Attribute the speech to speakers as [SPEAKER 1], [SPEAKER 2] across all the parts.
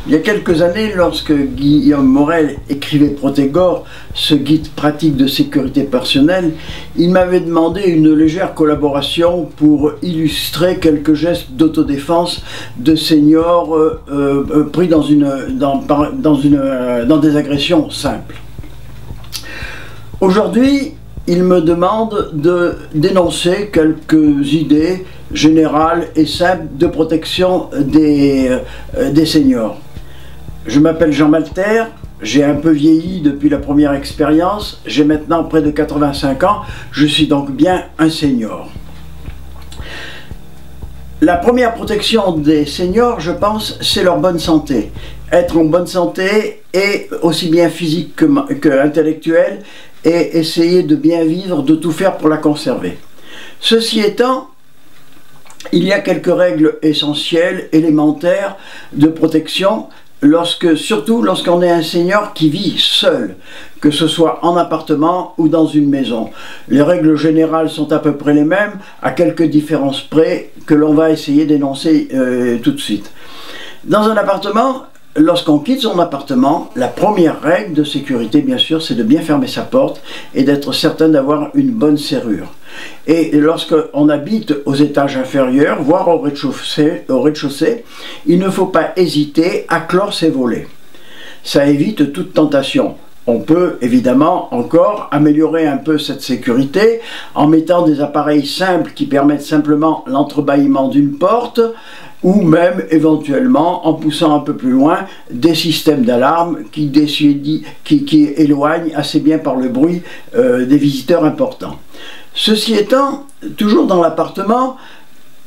[SPEAKER 1] Il y a quelques années, lorsque Guillaume Morel écrivait Protégor, ce guide pratique de sécurité personnelle, il m'avait demandé une légère collaboration pour illustrer quelques gestes d'autodéfense de seniors pris dans des agressions simples. Aujourd'hui, il me demande de dénoncer quelques idées générales et simples de protection des seniors. Je m'appelle Jean Malter, j'ai un peu vieilli depuis la première expérience, j'ai maintenant près de 85 ans, je suis donc bien un senior. La première protection des seniors, je pense, c'est leur bonne santé. Être en bonne santé, et aussi bien physique qu'intellectuelle, et essayer de bien vivre, de tout faire pour la conserver. Ceci étant, il y a quelques règles essentielles, élémentaires de protection, surtout lorsqu'on est un senior qui vit seul, que ce soit en appartement ou dans une maison. Les règles générales sont à peu près les mêmes, à quelques différences près, que l'on va essayer d'énoncer tout de suite. Dans un appartement, lorsqu'on quitte son appartement, la première règle de sécurité, bien sûr, c'est de bien fermer sa porte et d'être certain d'avoir une bonne serrure. Et lorsqu'on habite aux étages inférieurs, voire au rez-de-chaussée, il ne faut pas hésiter à clore ses volets. Ça évite toute tentation. On peut évidemment encore améliorer un peu cette sécurité en mettant des appareils simples qui permettent simplement l'entrebâillement d'une porte, ou même éventuellement en poussant un peu plus loin des systèmes d'alarme qui éloignent assez bien par le bruit des visiteurs importants. Ceci étant, toujours dans l'appartement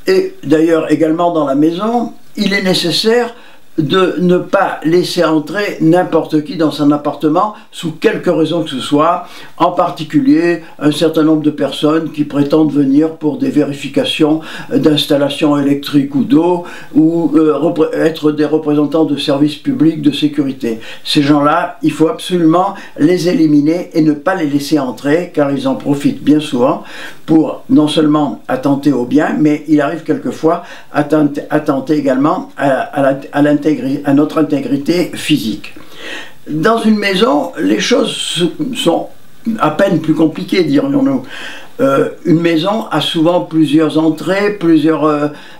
[SPEAKER 1] et d'ailleurs également dans la maison, il est nécessaire de ne pas laisser entrer n'importe qui dans son appartement sous quelque raison que ce soit, en particulier un certain nombre de personnes qui prétendent venir pour des vérifications d'installations électriques ou d'eau, ou être des représentants de services publics de sécurité. Ces gens-là, il faut absolument les éliminer et ne pas les laisser entrer, car ils en profitent bien souvent pour non seulement attenter aux biens, mais il arrive quelquefois attenter également à notre intégrité physique. Dans une maison, les choses sont à peine plus compliquées, dirions-nous. Une maison a souvent plusieurs entrées,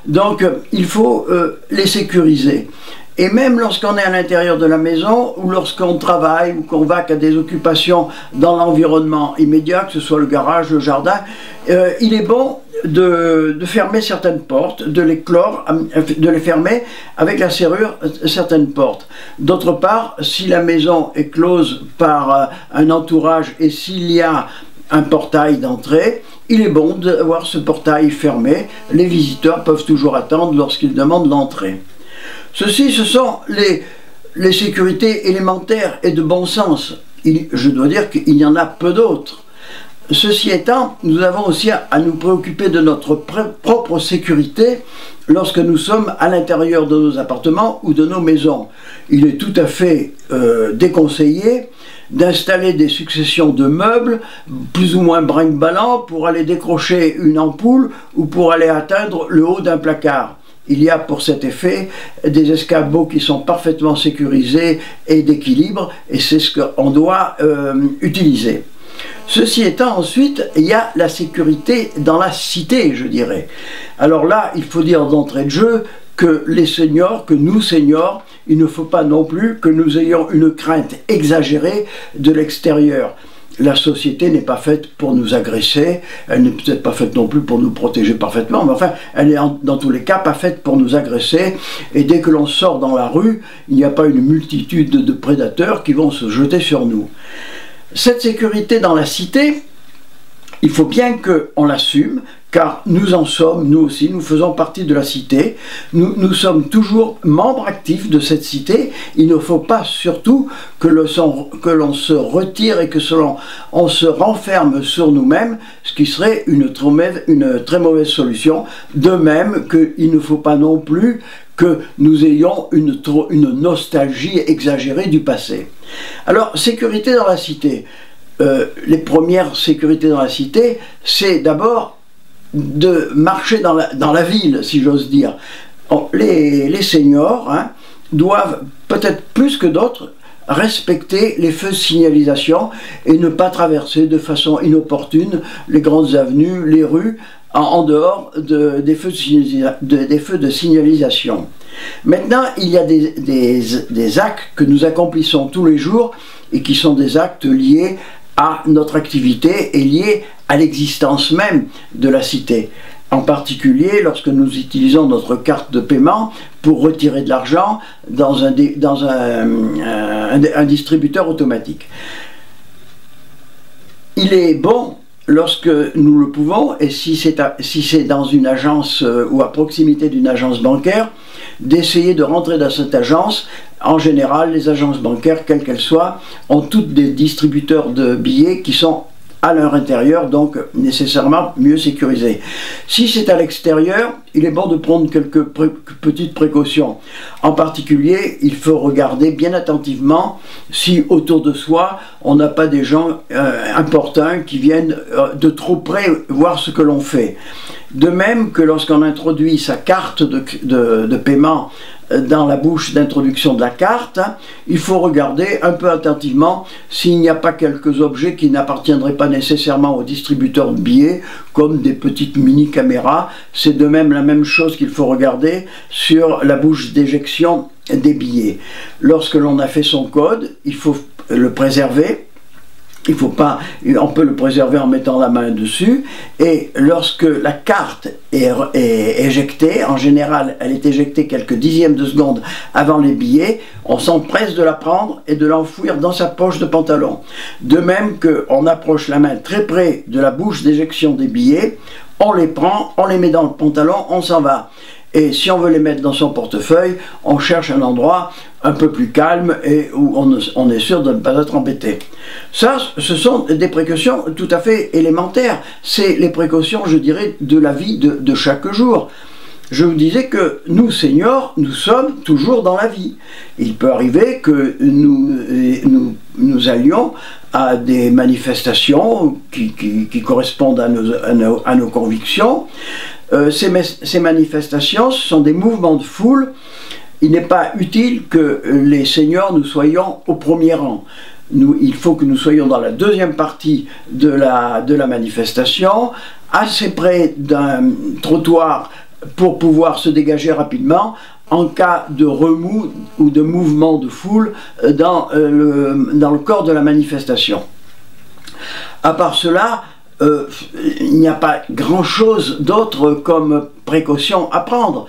[SPEAKER 1] donc il faut les sécuriser. Et même lorsqu'on est à l'intérieur de la maison, ou lorsqu'on travaille, ou qu'on va à des occupations dans l'environnement immédiat, que ce soit le garage, le jardin, il est bon de fermer certaines portes, de les clore, de les fermer avec la serrure certaines portes. D'autre part, si la maison est close par un entourage et s'il y a un portail d'entrée, il est bon d'avoir ce portail fermé. Les visiteurs peuvent toujours attendre lorsqu'ils demandent l'entrée. Ce sont les sécurités élémentaires et de bon sens. Je dois dire qu'il y en a peu d'autres. Ceci étant, nous avons aussi à nous préoccuper de notre propre sécurité lorsque nous sommes à l'intérieur de nos appartements ou de nos maisons. Il est tout à fait déconseillé d'installer des successions de meubles plus ou moins brinque-ballants pour aller décrocher une ampoule ou pour aller atteindre le haut d'un placard. Il y a pour cet effet des escabeaux qui sont parfaitement sécurisés et d'équilibre, et c'est ce qu'on doit utiliser. Ceci étant, ensuite, il y a la sécurité dans la cité, je dirais. Alors là, il faut dire d'entrée de jeu que les seniors, que nous seniors, il ne faut pas non plus que nous ayons une crainte exagérée de l'extérieur. La société n'est pas faite pour nous agresser, elle n'est peut-être pas faite non plus pour nous protéger parfaitement, mais enfin, elle est dans tous les cas pas faite pour nous agresser, et dès que l'on sort dans la rue, il n'y a pas une multitude de prédateurs qui vont se jeter sur nous. Cette sécurité dans la cité, il faut bien qu'on l'assume, car nous en sommes, nous aussi, nous faisons partie de la cité, nous sommes toujours membres actifs de cette cité. Il ne faut pas surtout que l'on se retire et que on se renferme sur nous-mêmes, ce qui serait une très mauvaise solution. De même qu'il ne faut pas non plus que nous ayons une nostalgie exagérée du passé. Alors, sécurité dans la cité. Les premières sécurités dans la cité, c'est d'abord de marcher dans la ville, si j'ose dire. Les seniors, doivent, peut-être plus que d'autres, respecter les feux de signalisation et ne pas traverser de façon inopportune les grandes avenues, les rues, en dehors des feux de signalisation. Maintenant, il y a des actes que nous accomplissons tous les jours et qui sont des actes liés à notre activité et liés à l'existence même de la cité. En particulier lorsque nous utilisons notre carte de paiement pour retirer de l'argent dans un distributeur automatique. Il est bon, lorsque nous le pouvons, et si c'est dans une agence ou à proximité d'une agence bancaire, d'essayer de rentrer dans cette agence. En général, les agences bancaires, quelles qu'elles soient, ont toutes des distributeurs de billets qui sont à leur intérieur, donc nécessairement mieux sécurisés. Si c'est à l'extérieur, il est bon de prendre quelques petites précautions. En particulier, il faut regarder bien attentivement si autour de soi, on n'a pas des gens importuns qui viennent de trop près voir ce que l'on fait. De même que lorsqu'on introduit sa carte de paiement dans la bouche d'introduction de la carte, il faut regarder un peu attentivement s'il n'y a pas quelques objets qui n'appartiendraient pas nécessairement au distributeur de billets, comme des petites mini-caméras. C'est de même la même chose qu'il faut regarder sur la bouche d'éjection des billets. Lorsque l'on a fait son code, il faut le préserver. On peut le préserver en mettant la main dessus, et lorsque la carte est éjectée, en général elle est éjectée quelques dixièmes de seconde avant les billets, on s'empresse de la prendre et de l'enfouir dans sa poche de pantalon. De même qu'on approche la main très près de la bouche d'éjection des billets, on les prend, on les met dans le pantalon, on s'en va. Et si on veut les mettre dans son portefeuille, on cherche un endroit un peu plus calme et où on est sûr de ne pas être embêté. Ça, ce sont des précautions tout à fait élémentaires. C'est les précautions, je dirais, de la vie de chaque jour. Je vous disais que nous, seniors, nous sommes toujours dans la vie. Il peut arriver que nous allions à des manifestations qui correspondent à nos convictions. Ces manifestations, ce sont des mouvements de foule. Il n'est pas utile que les seniors, nous soyons au premier rang. Il faut que nous soyons dans la deuxième partie de la manifestation, assez près d'un trottoir pour pouvoir se dégager rapidement en cas de remous ou de mouvement de foule dans le corps de la manifestation. À part cela, il n'y a pas grand-chose d'autre comme précaution à prendre.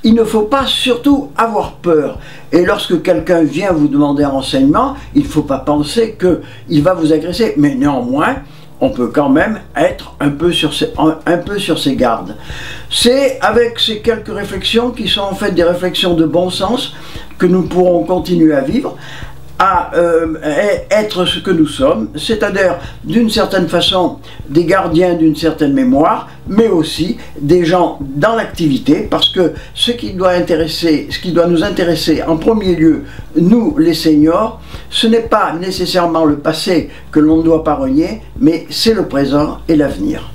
[SPEAKER 1] Il ne faut pas surtout avoir peur. Et lorsque quelqu'un vient vous demander un renseignement, il ne faut pas penser qu'il va vous agresser. Mais néanmoins, on peut quand même être un peu sur ses gardes. C'est avec ces quelques réflexions qui sont en fait des réflexions de bon sens que nous pourrons continuer à vivre, à être ce que nous sommes, c'est-à-dire d'une certaine façon des gardiens d'une certaine mémoire, mais aussi des gens dans l'activité, parce que ce qui doit nous intéresser en premier lieu, nous les seniors, ce n'est pas nécessairement le passé que l'on ne doit pas renier, mais c'est le présent et l'avenir.